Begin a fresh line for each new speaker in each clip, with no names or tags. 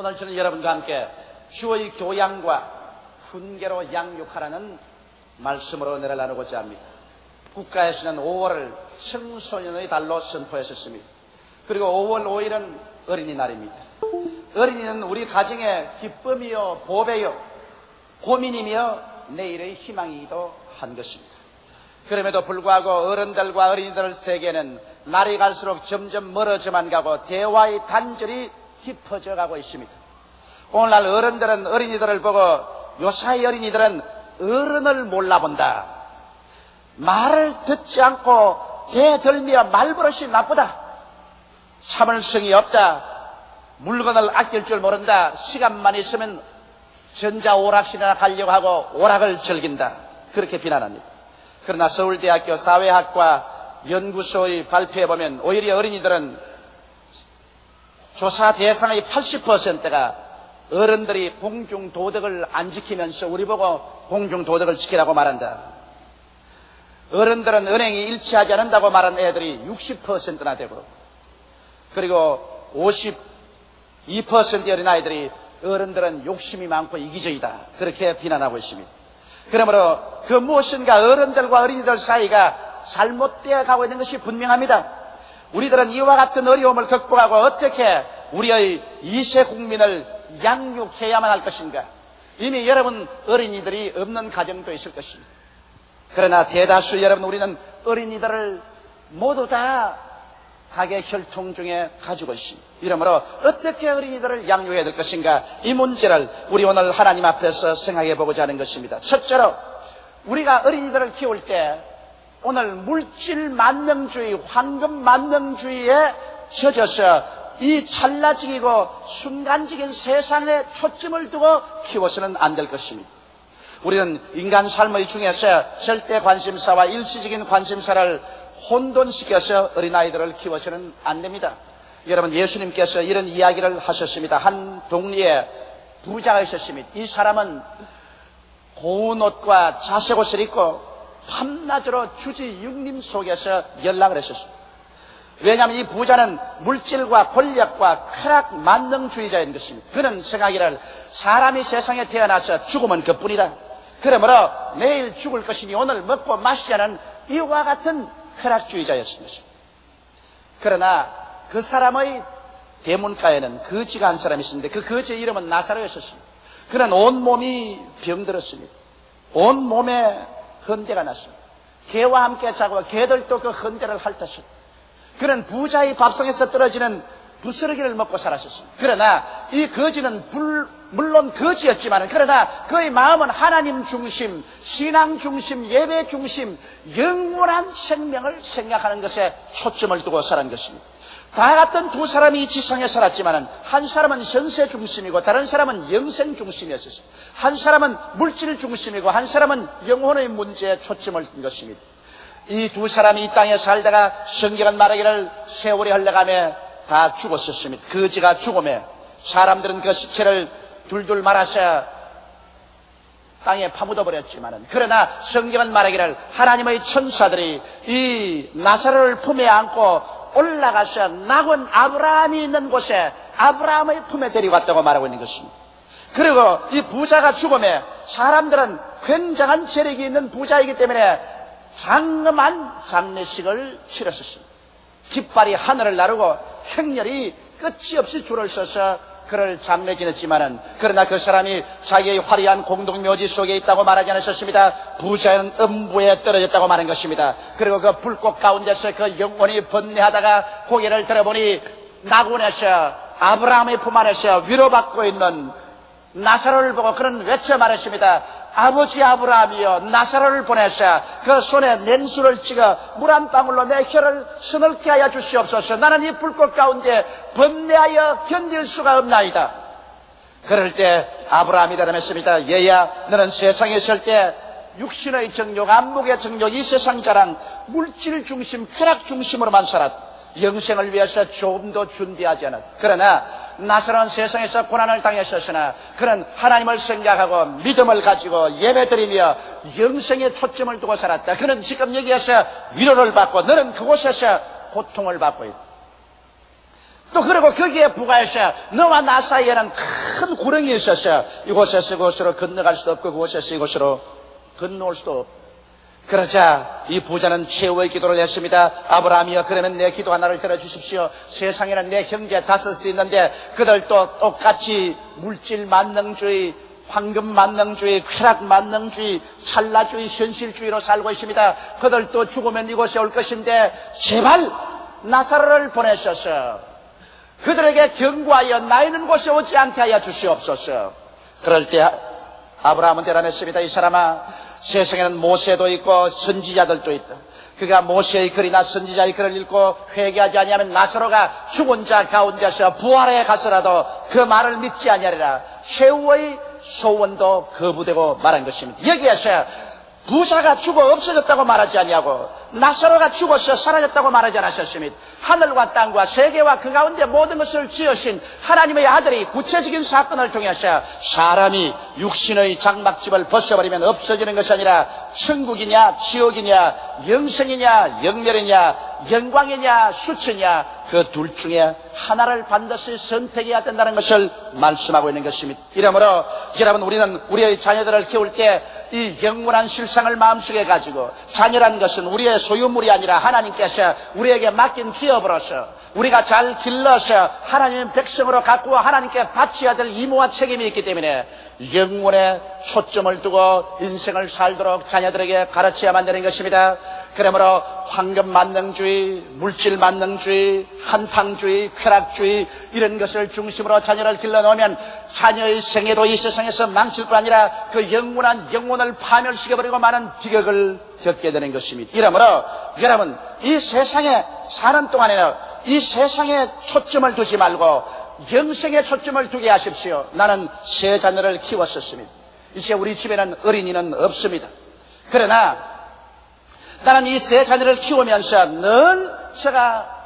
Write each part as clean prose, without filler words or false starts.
오늘 저는 여러분과 함께 주의 교양과 훈계로 양육하라는 말씀으로 은혜를 나누고자 합니다. 국가에서는 5월을 청소년의 달로 선포했었습니다. 그리고 5월 5일은 어린이날입니다. 어린이는 우리 가정의 기쁨이요 보배요 고민이며 내일의 희망이기도 한 것입니다. 그럼에도 불구하고 어른들과 어린이들 세계는 날이 갈수록 점점 멀어져만 가고 대화의 단절이 깊어져 가고 있습니다. 오늘날 어른들은 어린이들을 보고 요사이 어린이들은 어른을 몰라본다. 말을 듣지 않고 대들며 말버릇이 나쁘다. 참을성이 없다. 물건을 아낄 줄 모른다. 시간만 있으면 전자오락실이나 가려고 하고 오락을 즐긴다. 그렇게 비난합니다. 그러나 서울대학교 사회학과 연구소의 발표에 보면 오히려 어린이들은 조사 대상의 80%가 어른들이 공중도덕을 안 지키면서 우리 보고 공중도덕을 지키라고 말한다. 어른들은 은행이 일치하지 않는다고 말한 애들이 60%나 되고, 그리고 52%의 어린아이들이 어른들은 욕심이 많고 이기적이다. 그렇게 비난하고 있습니다. 그러므로 그 무엇인가 어른들과 어린이들 사이가 잘못되어 가고 있는 것이 분명합니다. 우리들은 이와 같은 어려움을 극복하고 어떻게 우리의 2세 국민을 양육해야만 할 것인가. 이미 여러분 어린이들이 없는 가정도 있을 것입니다. 그러나 대다수 여러분 우리는 어린이들을 모두 다 가계 혈통 중에 가지고 있습니다. 이러므로 어떻게 어린이들을 양육해야 될 것인가, 이 문제를 우리 오늘 하나님 앞에서 생각해 보고자 하는 것입니다. 첫째로 우리가 어린이들을 키울 때 오늘 물질 만능주의, 황금 만능주의에 젖어서 이 찰나적이고 순간적인 세상에 초점을 두고 키워서는 안 될 것입니다. 우리는 인간 삶의 중에서 절대 관심사와 일시적인 관심사를 혼돈시켜서 어린아이들을 키워서는 안 됩니다. 여러분, 예수님께서 이런 이야기를 하셨습니다. 한 동리에 부자가 있었습니다. 이 사람은 고운 옷과 자색 옷을 입고 밤낮으로 주지 육림 속에서 연락을 했었습니다. 왜냐하면 이 부자는 물질과 권력과 쾌락 만능주의자인 것입니다. 그는 생각이를 사람이 세상에 태어나서 죽으면 그뿐이다. 그러므로 내일 죽을 것이니 오늘 먹고 마시자는 이와 같은 쾌락주의자였습니다. 그러나 그 사람의 대문가에는 거지가 한 사람이 있었는데 그 거지의 이름은 나사로였습니다. 그는 온몸이 병들었습니다. 온몸에 헌대가 났습니다. 개와 함께 자고 개들도 그 헌대를 핥았습니다. 그는 부자의 밥상에서 떨어지는 부스러기를 먹고 살았었습니다. 그러나 이 거지는 물론 거지였지만 그러나 그의 마음은 하나님 중심, 신앙 중심, 예배 중심, 영원한 생명을 생각하는 것에 초점을 두고 살은 것입니다. 다 같은 두 사람이 이 지상에 살았지만 한 사람은 현세 중심이고 다른 사람은 영생 중심이었습니다. 한 사람은 물질 중심이고 한 사람은 영혼의 문제에 초점을 둔 것입니다. 이 두 사람이 이 땅에 살다가 성경은 말하기를 세월이 흘러가며 다 죽었었습니다. 거지가 죽음에 사람들은 그 시체를 둘둘 말아서 땅에 파묻어 버렸지만 그러나 성경은 말하기를 하나님의 천사들이 이 나사로를 품에 안고 올라가서 낙원 아브라함이 있는 곳에 아브라함의 품에 데려갔다고 말하고 있는 것입니다. 그리고 이 부자가 죽음에 사람들은 굉장한 재력이 있는 부자이기 때문에 장엄한 장례식을 치렀었습니다. 깃발이 하늘을 나르고 행렬이 끝이 없이 줄을 서서 그를 장례 지냈지만은 그러나 그 사람이 자기의 화려한 공동묘지 속에 있다고 말하지 않으셨습니다. 부자는 음부에 떨어졌다고 말한 것입니다. 그리고 그 불꽃 가운데서 그 영혼이 번뇌하다가 고개를 들어보니 낙원에서 아브라함의 품 안에서 위로받고 있는 나사로를 보고 그는 외쳐 말했습니다. 아버지 아브라함이여, 나사로를 보내서 그 손에 냉수를 찍어 물 한 방울로 내 혀를 서늘게 하여 주시옵소서. 나는 이 불꽃 가운데 번뇌하여 견딜 수가 없나이다. 그럴 때 아브라함이 대답했습니다. 얘야, 너는 세상에 있을 때 육신의 정욕, 안목의 정욕, 이 세상 자랑, 물질 중심, 쾌락 중심으로만 살았다. 영생을 위해서 조금도 준비하지 않았다. 그러나 나사로는 세상에서 고난을 당했었으나 그는 하나님을 생각하고 믿음을 가지고 예배드리며 영생에 초점을 두고 살았다. 그는 지금 여기에서 위로를 받고 너는 그곳에서 고통을 받고 있다. 또 그리고 거기에 부가해서 너와 나 사이에는 큰 구렁이 있었어. 이곳에서 이곳으로 건너갈 수도 없고 그곳에서 이곳으로 건너올 수도 없고. 그러자 이 부자는 최후의 기도를 했습니다. 아브라함이여, 그러면 내 기도 하나를 들어주십시오. 세상에는 내 형제 5이 있는데 그들도 똑같이 물질 만능주의, 황금 만능주의, 쾌락 만능주의, 찰나주의, 현실주의로 살고 있습니다. 그들도 죽으면 이곳에 올 것인데 제발 나사로를 보내셔서 그들에게 경고하여 나 있는 곳에 오지 않게 하여 주시옵소서. 그럴 때 아브라함은 대답했습니다. 이 사람아, 세상에는 모세도 있고 선지자들도 있다. 그가 모세의 글이나 선지자의 글을 읽고 회개하지 아니하면 나사로가 죽은 자 가운데서 부활해 가서라도 그 말을 믿지 아니하리라. 최후의 소원도 거부되고 말한 것입니다. 여기에서 부자가 죽어 없어졌다고 말하지 아니하고 나사로가 죽어서 사라졌다고 말하지 않으셨습니다. 하늘과 땅과 세계와 그 가운데 모든 것을 지으신 하나님의 아들이 구체적인 사건을 통해서 사람이 육신의 장막집을 벗어버리면 없어지는 것이 아니라 천국이냐 지옥이냐 영생이냐 영멸이냐 영광이냐 수치냐 그 둘 중에 하나를 반드시 선택해야 된다는 것을 말씀하고 있는 것입니다. 이러므로 여러분, 우리는 우리의 자녀들을 키울 때 이 영원한 실상을 마음속에 가지고, 자녀란 것은 우리의 소유물이 아니라 하나님께서 우리에게 맡긴 기업으로서 우리가 잘 길러서 하나님의 백성으로 가꾸어 하나님께 바쳐야 될 의무와 책임이 있기 때문에 영혼에 초점을 두고 인생을 살도록 자녀들에게 가르쳐야만 되는 것입니다. 그러므로 황금 만능주의, 물질 만능주의, 한탕주의, 쾌락주의 이런 것을 중심으로 자녀를 길러놓으면 자녀의 생애도 이 세상에서 망칠 뿐 아니라 그 영원한 영혼을 파멸시켜버리고 많은 비극을 겪게 되는 것입니다. 이러므로 여러분, 이 세상에 사는 동안에는 이 세상에 초점을 두지 말고 영생에 초점을 두게 하십시오. 나는 세 자녀를 키웠었습니다. 이제 우리 집에는 어린이는 없습니다. 그러나 나는 이 세 자녀를 키우면서 늘 제가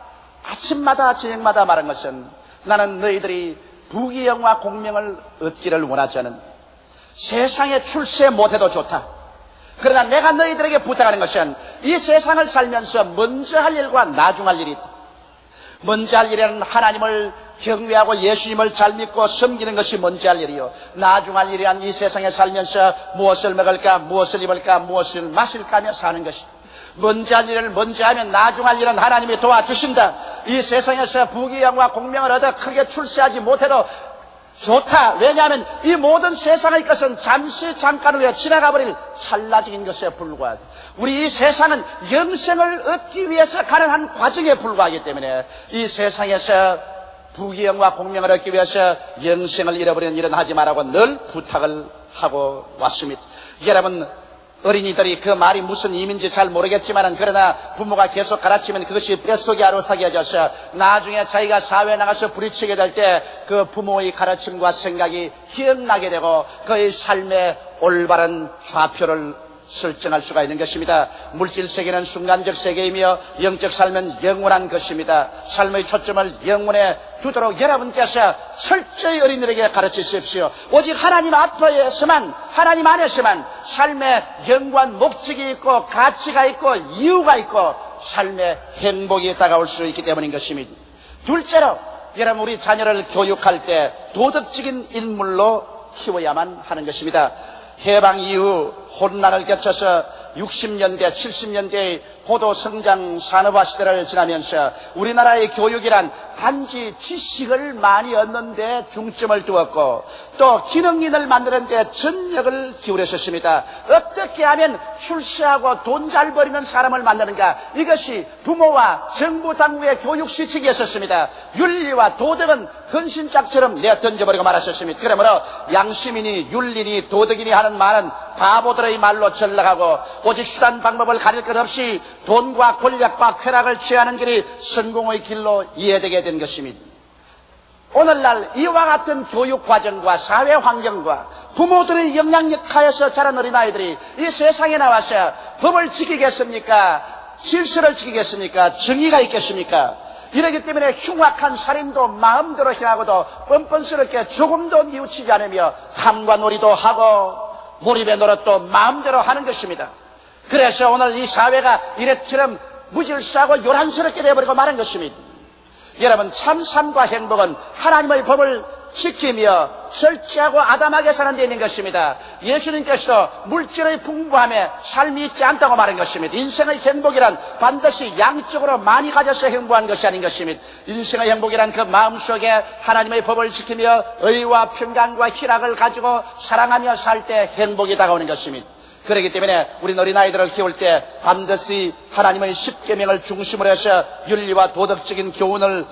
아침마다 저녁마다 말한 것은, 나는 너희들이 부귀영화 공명을 얻기를 원하지 않은, 세상에 출세 못해도 좋다. 그러나 내가 너희들에게 부탁하는 것은 이 세상을 살면서 먼저 할 일과 나중 할 일이 있다. 먼저 할 일은 하나님을 경외하고 예수님을 잘 믿고 섬기는 것이 먼저 할 일이요, 나중 할 일이란 이 세상에 살면서 무엇을 먹을까, 무엇을 입을까, 무엇을 마실까 하며 사는 것이다. 먼저 할 일을 먼저 하면 나중 할 일은 하나님이 도와주신다. 이 세상에서 부귀영화 공명을 얻어 크게 출세하지 못해도 좋다. 왜냐하면 이 모든 세상의 것은 잠시 잠깐 후에 지나가버릴 찰나적인 것에 불과하다. 우리 이 세상은 영생을 얻기 위해서 가는 한 과정에 불과하기 때문에 이 세상에서 부귀영화 공명을 얻기 위해서 영생을 잃어버리는 일은 하지 말라고 늘 부탁을 하고 왔습니다. 여러분, 어린이들이 그 말이 무슨 의미인지 잘 모르겠지만, 그러나 부모가 계속 가르치면 그것이 뱃속에 아로사겨져서 나중에 자기가 사회에 나가서 부딪히게 될 때 그 부모의 가르침과 생각이 기억나게 되고 그의 삶의 올바른 좌표를 설정할 수가 있는 것입니다. 물질 세계는 순간적 세계이며 영적 삶은 영원한 것입니다. 삶의 초점을 영원에 두도록 여러분께서 철저히 어린이들에게 가르치십시오. 오직 하나님 앞에서만, 하나님 안에서만 삶의 영관 목적이 있고 가치가 있고 이유가 있고 삶의 행복이 다가올 수 있기 때문인 것입니다. 둘째로, 여러분, 우리 자녀를 교육할 때 도덕적인 인물로 키워야만 하는 것입니다. 해방 이후 혼란을 겪어서 60년대, 70년대의 고도 성장 산업화 시대를 지나면서 우리나라의 교육이란 단지 지식을 많이 얻는 데 중점을 두었고 또 기능인을 만드는 데 전력을 기울였었습니다. 어떻게 하면 출세하고 돈 잘 버리는 사람을 만드는가, 이것이 부모와 정부 당국의 교육 시책이었었습니다. 윤리와 도덕은 헌신짝처럼 내어 던져버리고 말았었습니다. 그러므로 양심이니 윤리니 도덕이니 하는 말은 바보들의 말로 전락하고 오직 수단 방법을 가릴 것 없이 돈과 권력과 쾌락을 취하는 길이 성공의 길로 이해되게 된 것입니다. 오늘날 이와 같은 교육 과정과 사회 환경과 부모들의 영향력 하에서 자란 어린아이들이 이 세상에 나와서 법을 지키겠습니까? 질서를 지키겠습니까? 정의가 있겠습니까? 이러기 때문에 흉악한 살인도 마음대로 행하고도 뻔뻔스럽게 조금도 뉘우치지 않으며 탐과 놀이도 하고 몰입의 노릇도 마음대로 하는 것입니다. 그래서 오늘 이 사회가 이래처럼 무질서하고 요란스럽게 되어버리고 마는 것입니다. 여러분, 참 삶과 행복은 하나님의 법을 지키며 절제하고 아담하게 사는 데 있는 것입니다. 예수님께서도 물질의 풍부함에 삶이 있지 않다고 말한 것입니다. 인생의 행복이란 반드시 양적으로 많이 가져서 행복한 것이 아닌 것입니다. 인생의 행복이란 그 마음속에 하나님의 법을 지키며 의와 평강과 희락을 가지고 사랑하며 살 때 행복이 다가오는 것입니다. 그렇기 때문에 우리 어린아이들을 키울 때 반드시 하나님의 십계명을 중심으로 해서 윤리와 도덕적인 교훈을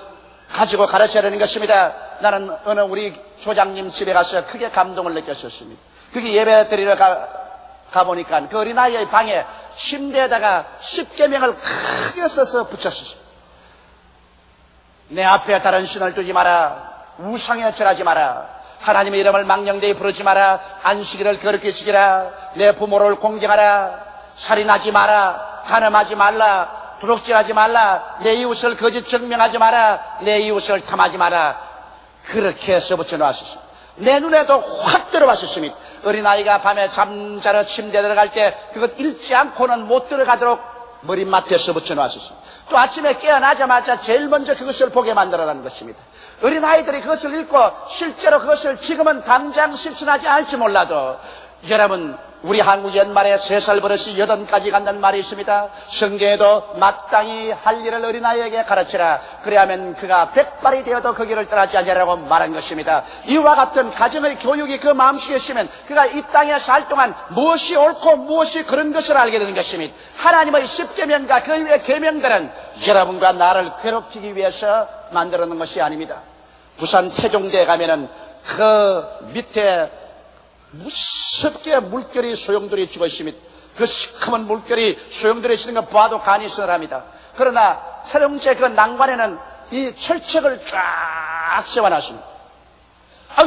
가지고 가르쳐야 되는 것입니다. 나는 어느 우리 조장님 집에 가서 크게 감동을 느꼈었습니다. 그게 예배 드리러 가보니까 그 어린아이의 방에 침대에다가 십계명을 크게 써서 붙였습니다. 내 앞에 다른 신을 두지 마라. 우상에 절하지 마라. 하나님의 이름을 망령되이 부르지 마라. 안식일을 거룩히 지키라. 내 부모를 공경하라. 살인하지 마라. 간음하지 말라. 도둑질하지 말라. 내 이웃을 거짓 증명하지 마라. 내 이웃을 탐하지 마라. 그렇게 해서 붙여놓았습니다. 내 눈에도 확 들어왔습니다. 어린아이가 밤에 잠자러 침대에 들어갈 때 그것 읽지 않고는 못 들어가도록 머리맡에서 붙여놓았습니다. 또 아침에 깨어나자마자 제일 먼저 그것을 보게 만들어가는 것입니다. 어린아이들이 그것을 읽고 실제로 그것을 지금은 당장 실천하지 않을지 몰라도 여러분, 우리 한국 옛말에 3살 버릇이 8가지 간다는 말이 있습니다. 성경에도 마땅히 할 일을 어린아이에게 가르치라. 그래야만 그가 100발이 되어도 그 길을 떠나지 않으라고 말한 것입니다. 이와 같은 가정의 교육이 그 마음속에 있으면 그가 이 땅에 살 동안 무엇이 옳고 무엇이 그런 것을 알게 되는 것입니다. 하나님의 십계명과 그 계명들은 여러분과 나를 괴롭히기 위해서 만들어 놓은 것이 아닙니다. 부산 태종대에 가면은 그 밑에 무섭게 물결이 소용돌이 죽어 있습니다. 그 시커먼 물결이 소용돌이 치는 거 봐도 간이 서늘합니다. 그러나 태종제 그 난관에는 이 철책을 쫙 세워놨습니다.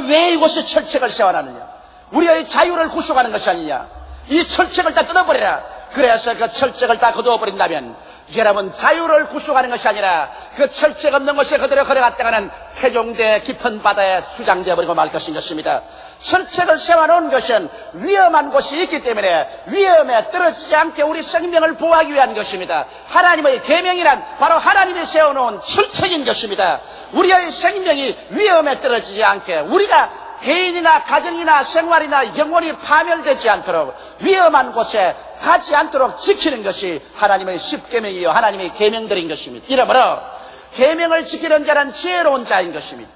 왜 이곳에 철책을 세워놨느냐? 우리의 자유를 구속하는 것이 아니냐? 이 철책을 다 뜯어버려라. 그래서 그 철책을 다 거두어버린다면 여러분, 자유를 구속하는 것이 아니라 그 철책 없는 곳에 그대로 걸어갔다가는 태종대 깊은 바다에 수장되어버리고 말 것인 것입니다. 철책을 세워놓은 것은 위험한 곳이 있기 때문에 위험에 떨어지지 않게 우리 생명을 보호하기 위한 것입니다. 하나님의 계명이란 바로 하나님이 세워놓은 철책인 것입니다. 우리의 생명이 위험에 떨어지지 않게 우리가 개인이나 가정이나 생활이나 영혼이 파멸되지 않도록 위험한 곳에 가지 않도록 지키는 것이 하나님의 십계명이요 하나님의 계명들인 것입니다. 이러므로 계명을 지키는 자는 지혜로운 자인 것입니다.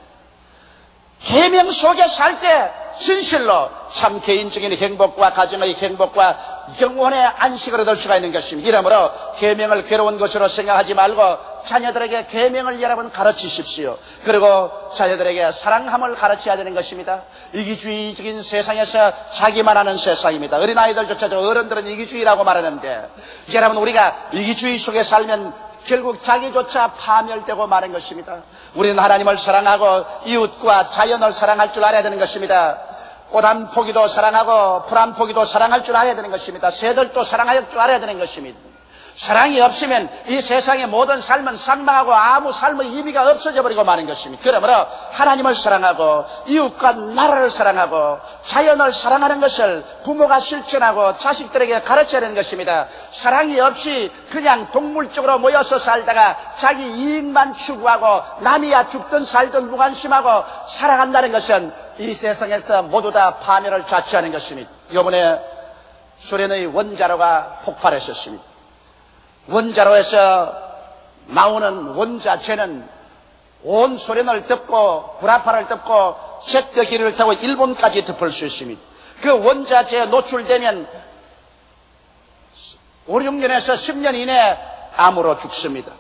계명 속에 살 때 진실로 참 개인적인 행복과 가정의 행복과 영혼의 안식을 얻을 수가 있는 것입니다. 이러므로 계명을 괴로운 것으로 생각하지 말고 자녀들에게 계명을 여러분 가르치십시오. 그리고 자녀들에게 사랑함을 가르쳐야 되는 것입니다. 이기주의적인 세상에서 자기만 하는 세상입니다. 어린아이들조차도 어른들은 이기주의라고 말하는데 여러분, 우리가 이기주의 속에 살면 결국 자기조차 파멸되고 마는 것입니다. 우리는 하나님을 사랑하고 이웃과 자연을 사랑할 줄 알아야 되는 것입니다. 꽃 한 포기도 사랑하고 풀 한 포기도 사랑할 줄 알아야 되는 것입니다. 새들도 사랑할 줄 알아야 되는 것입니다. 사랑이 없으면 이 세상의 모든 삶은 삭망하고 아무 삶의 의미가 없어져 버리고 마는 것입니다. 그러므로 하나님을 사랑하고 이웃과 나라를 사랑하고 자연을 사랑하는 것을 부모가 실천하고 자식들에게 가르쳐야 되는 것입니다. 사랑이 없이 그냥 동물적으로 모여서 살다가 자기 이익만 추구하고 남이야 죽든 살든 무관심하고 살아간다는 것은 이 세상에서 모두 다 파멸을 자초하는 것입니다. 이번에 소련의 원자로가 폭발했었습니다. 원자로에서 나오는 원자재는 온 소련을 덮고 구라파를 덮고 제트기를 타고 일본까지 덮을 수 있습니다. 그 원자재에 노출되면 5, 6년에서 10년 이내에 암으로 죽습니다.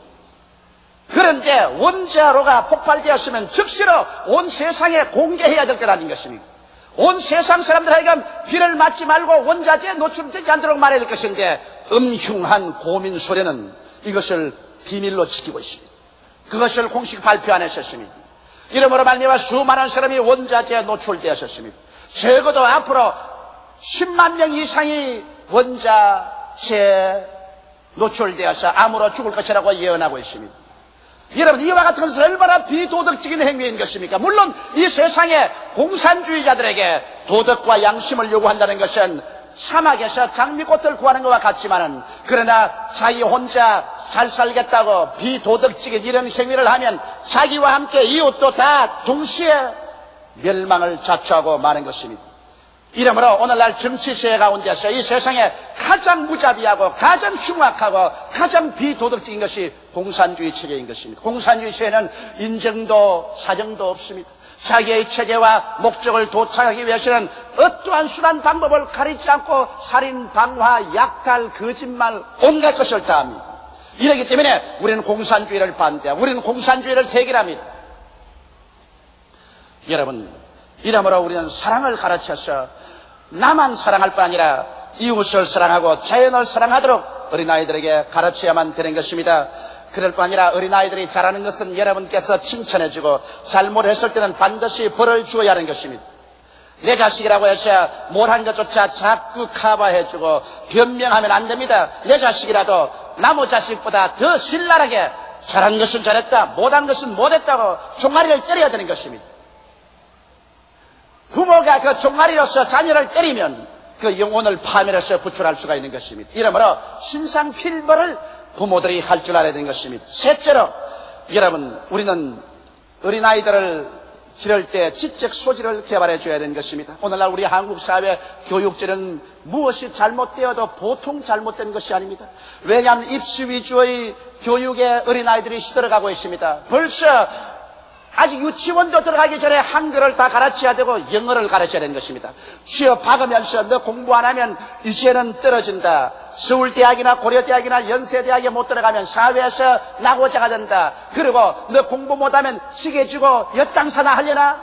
그런데 원자로가 폭발되었으면 즉시로 온 세상에 공개해야 될 것 아닌 것입니다. 온 세상 사람들 하여금 비를 맞지 말고 원자재에 노출되지 않도록 말해야 될 것인데 음흉한 고민 소련은 이것을 비밀로 지키고 있습니다. 그것을 공식 발표 안 했었습니다. 이러므로 말미암아 수많은 사람이 원자재에 노출되었습니다. 적어도 앞으로 10만 명 이상이 원자재에 노출되어서 암으로 죽을 것이라고 예언하고 있습니다. 여러분, 이와 같은 것은 얼마나 비도덕적인 행위인 것입니까? 물론 이 세상의 공산주의자들에게 도덕과 양심을 요구한다는 것은 사막에서 장미꽃을 구하는 것과 같지만은, 그러나 자기 혼자 잘 살겠다고 비도덕적인 이런 행위를 하면 자기와 함께 이웃도 다 동시에 멸망을 자초하고 마는 것입니다. 이러므로 오늘날 정치체제 가운데서 이 세상에 가장 무자비하고 가장 흉악하고 가장 비도덕적인 것이 공산주의 체제인 것입니다. 공산주의 체제는 인정도 사정도 없습니다. 자기의 체제와 목적을 도착하기 위해서는 어떠한 수단 방법을 가리지 않고 살인, 방화, 약탈, 거짓말 온갖 것을 다 합니다. 이러기 때문에 우리는 공산주의를 반대하고 우리는 공산주의를 대결합니다. 여러분, 이러므로 우리는 사랑을 가르쳐서 나만 사랑할 뿐 아니라 이웃을 사랑하고 자연을 사랑하도록 어린아이들에게 가르쳐야만 되는 것입니다. 그럴 뿐 아니라 어린아이들이 잘하는 것은 여러분께서 칭찬해주고 잘못했을 때는 반드시 벌을 주어야 하는 것입니다. 내 자식이라고 해서 못한 것조차 자꾸 커버해주고 변명하면 안 됩니다. 내 자식이라도 나무 자식보다 더 신랄하게 잘한 것은 잘했다, 못한 것은 못했다고 종아리를 때려야 되는 것입니다. 부모가 그 종아리로서 자녀를 때리면 그 영혼을 파멸해서 구출할 수가 있는 것입니다. 이러므로 신상필벌을 부모들이 할 줄 알아야 되는 것입니다. 셋째로, 여러분, 우리는 어린아이들을 기를 때 지적 소질을 개발해 줘야 되는 것입니다. 오늘날 우리 한국 사회 교육제는 무엇이 잘못되어도 보통 잘못된 것이 아닙니다. 왜냐하면 입시 위주의 교육에 어린아이들이 시들어가고 있습니다. 벌써 아직 유치원도 들어가기 전에 한글을 다 가르쳐야 되고 영어를 가르쳐야 되는 것입니다. 취업하면서 너 공부 안 하면 이제는 떨어진다. 서울대학이나 고려대학이나 연세대학에 못 들어가면 사회에서 낙오자가 된다. 그리고 너 공부 못하면 시계 주고 엿장사나 하려나?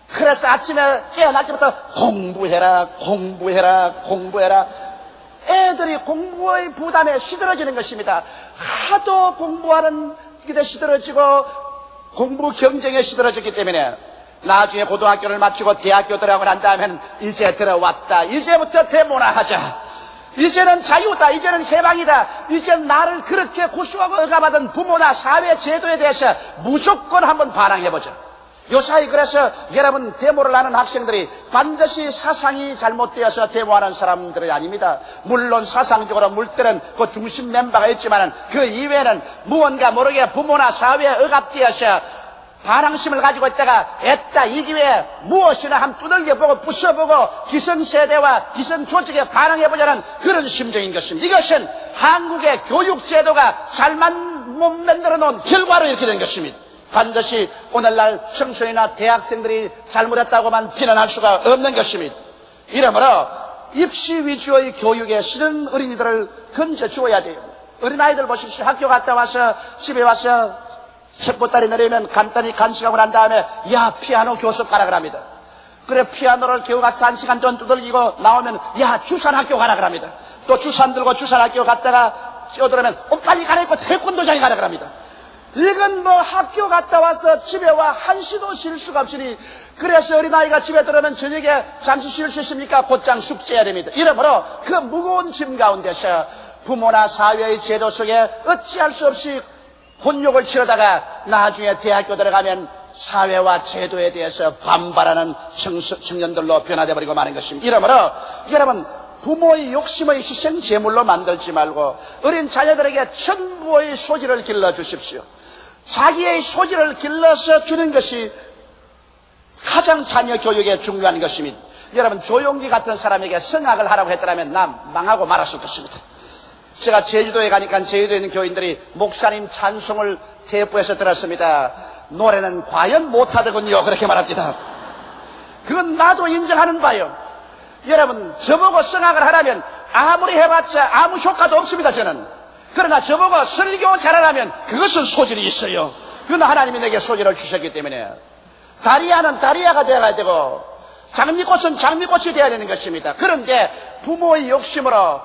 그래서 아침에 깨어날 때부터 공부해라, 공부해라, 공부해라. 애들이 공부의 부담에 시들어지는 것입니다. 하도 공부하는 게 시들어지고 공부 경쟁에 시들어졌기 때문에 나중에 고등학교를 마치고 대학교 들어가고 난 다음엔 이제 들어왔다. 이제부터 대문화하자. 이제는 자유다. 이제는 해방이다. 이제 나를 그렇게 고수하고 억압하던 부모나 사회 제도에 대해서 무조건 한번 반항해보자. 요사이 그래서 여러분 데모를 하는 학생들이 반드시 사상이 잘못되어서 데모하는 사람들이 아닙니다. 물론 사상적으로 물들은 그 중심 멤버가 있지만 그 이외에는 무언가 모르게 부모나 사회에 억압되어서 반항심을 가지고 있다가 애따 이 기회에 무엇이나 한 두들겨보고 부숴보고 기성세대와 기성조직에 반항해보자는 그런 심정인 것입니다. 이것은 한국의 교육제도가 잘만 못 만들어 놓은 결과로 이렇게 된 것입니다. 반드시 오늘날 청소년이나 대학생들이 잘못했다고만 비난할 수가 없는 것입니다. 이러므로 입시 위주의 교육에 싫은 어린이들을 건져주어야 돼요. 어린아이들 보십시오. 학교 갔다 와서 집에 와서 책 보따리 내리면 간단히 간식하고 난 다음에 야 피아노 교습 가라 그럽니다. 그래 피아노를 겨우 가서 1시간 전 두들기고 나오면 야 주산학교 가라 그럽니다. 또 주산 들고 주산학교 갔다가 뛰어들으면 빨리 가라 했고 태권도장에 가라 그럽니다. 이건 뭐 학교 갔다 와서 집에 와 한시도 쉴 수가 없으니 그래서 어린아이가 집에 들어오면 저녁에 잠시 쉴 수 있습니까? 곧장 숙제해야 됩니다. 이러므로 그 무거운 짐 가운데서 부모나 사회의 제도 속에 어찌할 수 없이 혼욕을 치르다가 나중에 대학교 들어가면 사회와 제도에 대해서 반발하는 청년들로 변화되어 버리고 마는 것입니다. 이러므로 여러분 부모의 욕심의 희생 제물로 만들지 말고 어린 자녀들에게 천부의 소질을 길러주십시오. 자기의 소질을 길러서 주는 것이 가장 자녀 교육에 중요한 것입니다. 여러분 조용기 같은 사람에게 성악을 하라고 했더라면 나 망하고 말았을 것입니다. 제가 제주도에 가니까 제주도에 있는 교인들이 목사님 찬송을 테이프에서 들었습니다. 노래는 과연 못하더군요. 그렇게 말합니다. 그건 나도 인정하는 바요. 여러분 저보고 성악을 하라면 아무리 해봤자 아무 효과도 없습니다. 저는. 그러나 저보고 설교 잘하라면 그것은 소질이 있어요. 그건 하나님이 내게 소질을 주셨기 때문에 다리아는 다리아가 되어야 되고 장미꽃은 장미꽃이 되어야 되는 것입니다. 그런데 부모의 욕심으로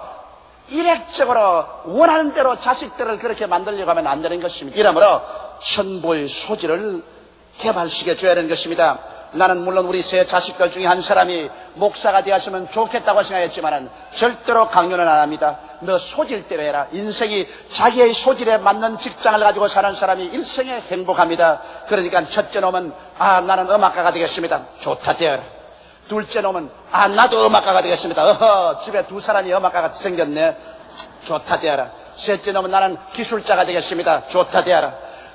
일획적으로 원하는 대로 자식들을 그렇게 만들려고 하면 안 되는 것입니다. 이러므로 천부의 소질을 개발시켜줘야 되는 것입니다. 나는 물론 우리 세 자식들 중에 한 사람이 목사가 되었으면 좋겠다고 생각했지만 절대로 강요는 안 합니다. 너 소질대로 해라. 인생이 자기의 소질에 맞는 직장을 가지고 사는 사람이 일생에 행복합니다. 그러니까 첫째 놈은 나는 음악가가 되겠습니다. 좋다 되어라. 둘째 놈은 나도 음악가가 되겠습니다. 집에 두 사람이 음악가가 생겼네. 좋다 되어라. 셋째 놈은 나는 기술자가 되겠습니다. 좋다 되어라.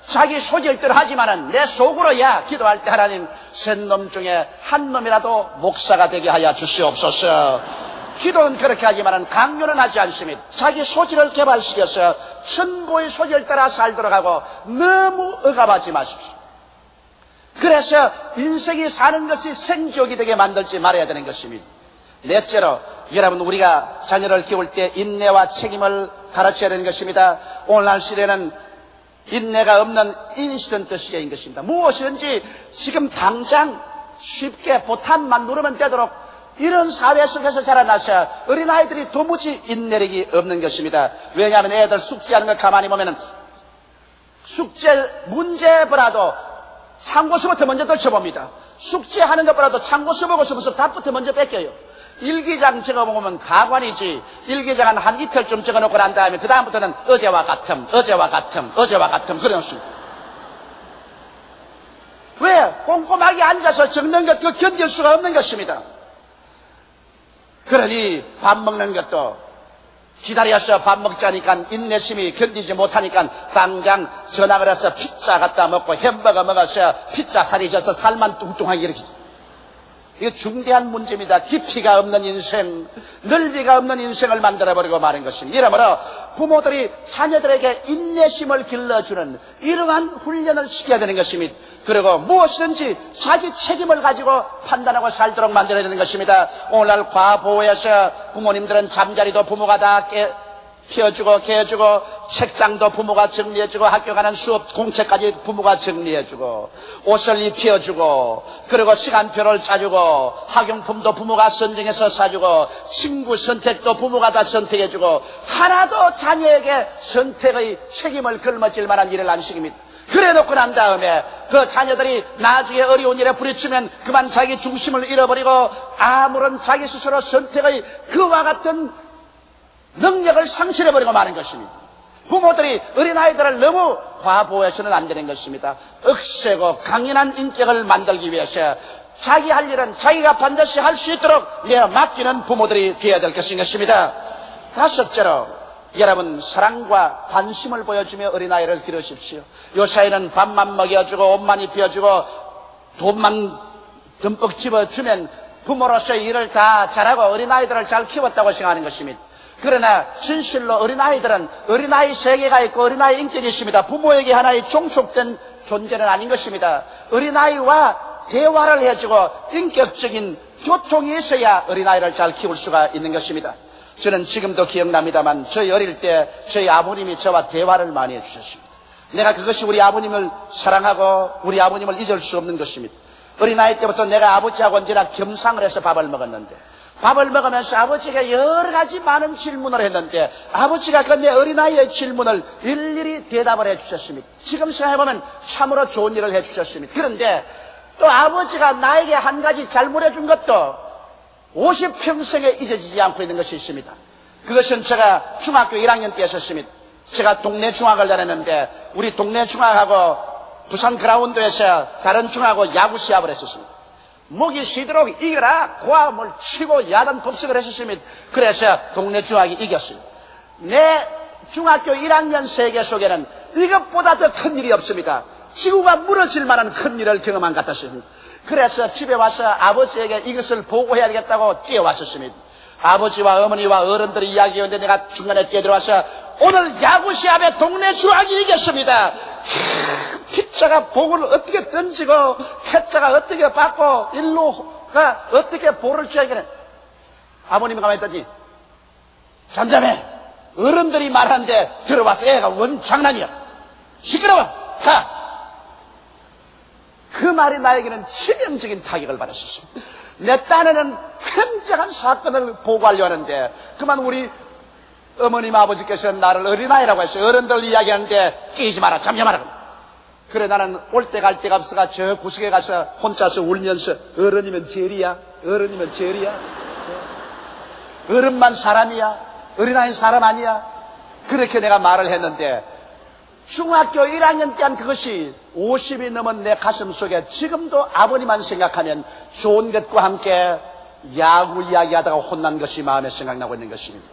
자기 소질대로 하지만은 내 속으로 야 기도할 때 하나님 셋 놈 중에 한 놈이라도 목사가 되게 하여 주시옵소서. 기도는 그렇게 하지만은 강요는 하지 않습니다. 자기 소질을 개발시켜서 천고의 소질 따라 살도록 하고 너무 억압하지 마십시오. 그래서 인생이 사는 것이 생지옥이 되게 만들지 말아야 되는 것입니다. 넷째로 여러분 우리가 자녀를 키울 때 인내와 책임을 가르쳐야 되는 것입니다. 오늘날 시대는 인내가 없는 인시던트 시대인 것입니다. 무엇이든지 지금 당장 쉽게 보탄만 누르면 되도록 이런 사회 속에서 자라나서 어린아이들이 도무지 인내력이 없는 것입니다. 왜냐하면 애들 숙제하는 거 가만히 보면은 숙제 문제 보라도 참고서부터 먼저 떨쳐봅니다. 숙제하는 것보다도 참고서 보고 싶어서 답부터 먼저 뺏겨요. 일기장 적어보면 가관이지. 일기장은 한 이틀쯤 적어놓고 난 다음에 그 다음부터는 어제와 같음 그런 식으로. 왜? 꼼꼼하게 앉아서 적는 것 그 견딜 수가 없는 것입니다. 그러니 밥 먹는 것도 기다려서 밥 먹자니까 인내심이 견디지 못하니까 당장 전화 걸어서 피자 갖다 먹고 햄버거 먹어서 피자 살이 져서 살만 뚱뚱하게 이렇게. 이거 중대한 문제입니다. 깊이가 없는 인생, 넓이가 없는 인생을 만들어버리고 마는 것입니다. 이러므로 부모들이 자녀들에게 인내심을 길러주는 이러한 훈련을 시켜야 되는 것입니다. 그리고 무엇이든지 자기 책임을 가지고 판단하고 살도록 만들어야 되는 것입니다. 오늘날 과보호에서 부모님들은 잠자리도 부모가 다 피워주고 개어주고 책장도 부모가 정리해주고 학교 가는 수업 공책까지 부모가 정리해주고 옷을 입혀주고 그리고 시간표를 짜주고 학용품도 부모가 선정해서 사주고 친구 선택도 부모가 다 선택해주고 하나도 자녀에게 선택의 책임을 걸머질 만한 일을 안 시킵니다. 그래 놓고 난 다음에 그 자녀들이 나중에 어려운 일에 부딪히면 그만 자기 중심을 잃어버리고 아무런 자기 스스로 선택의 그와 같은 능력을 상실해버리고 마는 것입니다. 부모들이 어린아이들을 너무 과보호해서는 안 되는 것입니다. 억세고 강인한 인격을 만들기 위해서 자기 할 일은 자기가 반드시 할 수 있도록 내어 맡기는 부모들이 되어야 될 것입니다. 다섯째로 여러분 사랑과 관심을 보여주며 어린아이를 기르십시오. 요사이는 밥만 먹여주고 옷만 입혀주고 돈만 듬뿍 집어주면 부모로서의 일을 다 잘하고 어린아이들을 잘 키웠다고 생각하는 것입니다. 그러나 진실로 어린아이들은 어린아이 세계가 있고 어린아이 인격이 있습니다. 부모에게 하나의 종속된 존재는 아닌 것입니다. 어린아이와 대화를 해주고 인격적인 교통이 있어야 어린아이를 잘 키울 수가 있는 것입니다. 저는 지금도 기억납니다만 저희 어릴 때 저희 아버님이 저와 대화를 많이 해주셨습니다. 내가 그것이 우리 아버님을 사랑하고 우리 아버님을 잊을 수 없는 것입니다. 어린아이 때부터 내가 아버지하고 언제나 겸상을 해서 밥을 먹었는데 밥을 먹으면서 아버지가 여러 가지 많은 질문을 했는데 아버지가 그 내 어린아이의 질문을 일일이 대답을 해주셨습니다. 지금 생각해보면 참으로 좋은 일을 해주셨습니다. 그런데 또 아버지가 나에게 한 가지 잘못해준 것도 50평생에 잊어지지 않고 있는 것이 있습니다. 그것은 제가 중학교 1학년 때 했었습니다. 제가 동네 중학을 다녔는데 우리 동네 중학하고 부산 그라운드에서 다른 중학하고 야구 시합을 했었습니다. 목이 쉬도록 이겨라 고함을 치고 야단 법석을 했었습니다. 그래서 동네 중학이 이겼어요. 내 중학교 1학년 세계 속에는 이것보다 더 큰 일이 없습니다. 지구가 무너질 만한 큰 일을 경험한 것 같았습니다. 그래서 집에 와서 아버지에게 이것을 보고해야 되겠다고 뛰어왔었습니다. 아버지와 어머니와 어른들이 이야기했는데 내가 중간에 뛰어들어와서 오늘 야구 시합에 동네 중학이 이겼습니다. 피자가 공을 어떻게 던지고 캐자가 어떻게 받고 일루가 어떻게 볼을 쥐어야겠네. 아버님이 가만히 있더니 잠잠해. 어른들이 말하는데 들어와서 애가 원 장난이야. 시끄러워. 가. 그 말이 나에게는 치명적인 타격을 받았었습니다. 내 딴에는 굉장한 사건을 보고하려고 하는데 그만 우리 어머님 아버지께서는 나를 어린아이라고 했어요. 어른들 이야기하는데 끼지 마라 잠잠하라. 그래 나는 올 때 갈 데가 없어가 저 구석에 가서 혼자서 울면서 어른이면 죄리야 어른이면 죄리야 어른만 사람이야 어린아이는 사람 아니야. 그렇게 내가 말을 했는데 중학교 1학년 때 한 그것이 50이 넘은 내 가슴 속에 지금도 아버님만 생각하면 좋은 것과 함께 야구 이야기하다가 혼난 것이 마음에 생각나고 있는 것입니다.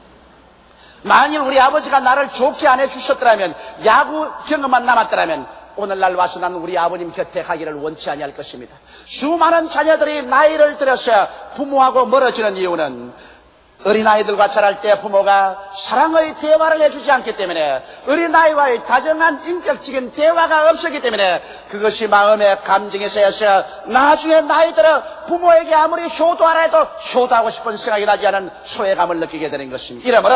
만일 우리 아버지가 나를 좋게 안 해주셨더라면, 야구 경험만 남았더라면 오늘날 와서 나는 우리 아버님 곁에 가기를 원치 아니할 것입니다. 수많은 자녀들이 나이를 들어서 부모하고 멀어지는 이유는 어린아이들과 자랄 때 부모가 사랑의 대화를 해주지 않기 때문에, 어린아이와의 다정한 인격적인 대화가 없었기 때문에 그것이 마음의 감정에 쌓여서 나중에 나이 들어 부모에게 아무리 효도하라 해도 효도하고 싶은 생각이 나지 않은 소외감을 느끼게 되는 것입니다. 이러므로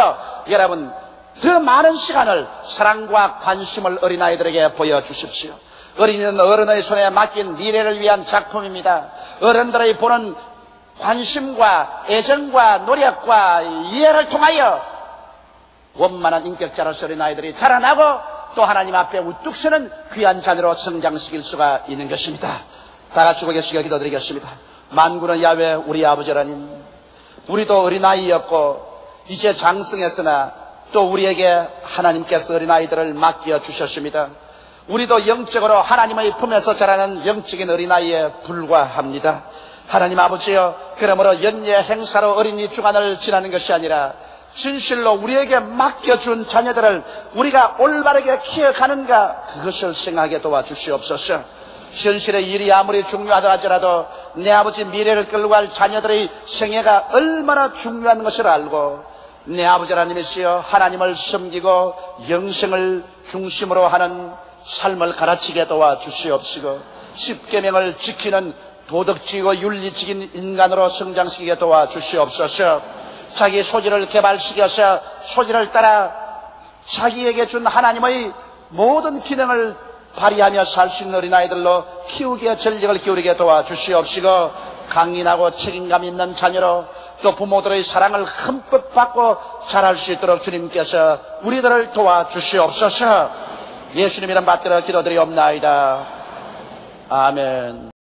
여러분, 더 많은 시간을 사랑과 관심을 어린아이들에게 보여주십시오. 어린이는 어른의 손에 맡긴 미래를 위한 작품입니다. 어른들의 보는 관심과 애정과 노력과 이해를 통하여 원만한 인격자로서 어린아이들이 자라나고 또 하나님 앞에 우뚝 서는 귀한 자녀로 성장시킬 수가 있는 것입니다. 다 같이 고개숙여 기도드리겠습니다. 만군의 야훼 우리 아버지 하나님, 우리도 어린아이였고 이제 장성했으나 또 우리에게 하나님께서 어린아이들을 맡겨주셨습니다. 우리도 영적으로 하나님의 품에서 자라는 영적인 어린아이에 불과합니다. 하나님 아버지여, 그러므로 연례 행사로 어린이 주간을 지나는 것이 아니라 진실로 우리에게 맡겨준 자녀들을 우리가 올바르게 키워가는가, 그것을 생각하게 도와주시옵소서. 현실의 일이 아무리 중요하다 하더라도 내 아버지 미래를 끌고 갈 자녀들의 생애가 얼마나 중요한 것을 알고, 내 아버지 하나님이시여, 하나님을 섬기고 영생을 중심으로 하는 삶을 가르치게 도와주시옵시고, 십계명을 지키는 도덕적이고 윤리적인 인간으로 성장시키게 도와주시옵소서. 자기 소질을 개발시켜서 소질을 따라 자기에게 준 하나님의 모든 기능을 발휘하며 살 수 있는 어린아이들로 키우기에 전력을 기울이게 도와주시옵시고, 강인하고 책임감 있는 자녀로 또 부모들의 사랑을 흠뻑 받고 자랄 수 있도록 주님께서 우리들을 도와주시옵소서. 예수님 이름 받들어 기도드리옵나이다. 아멘.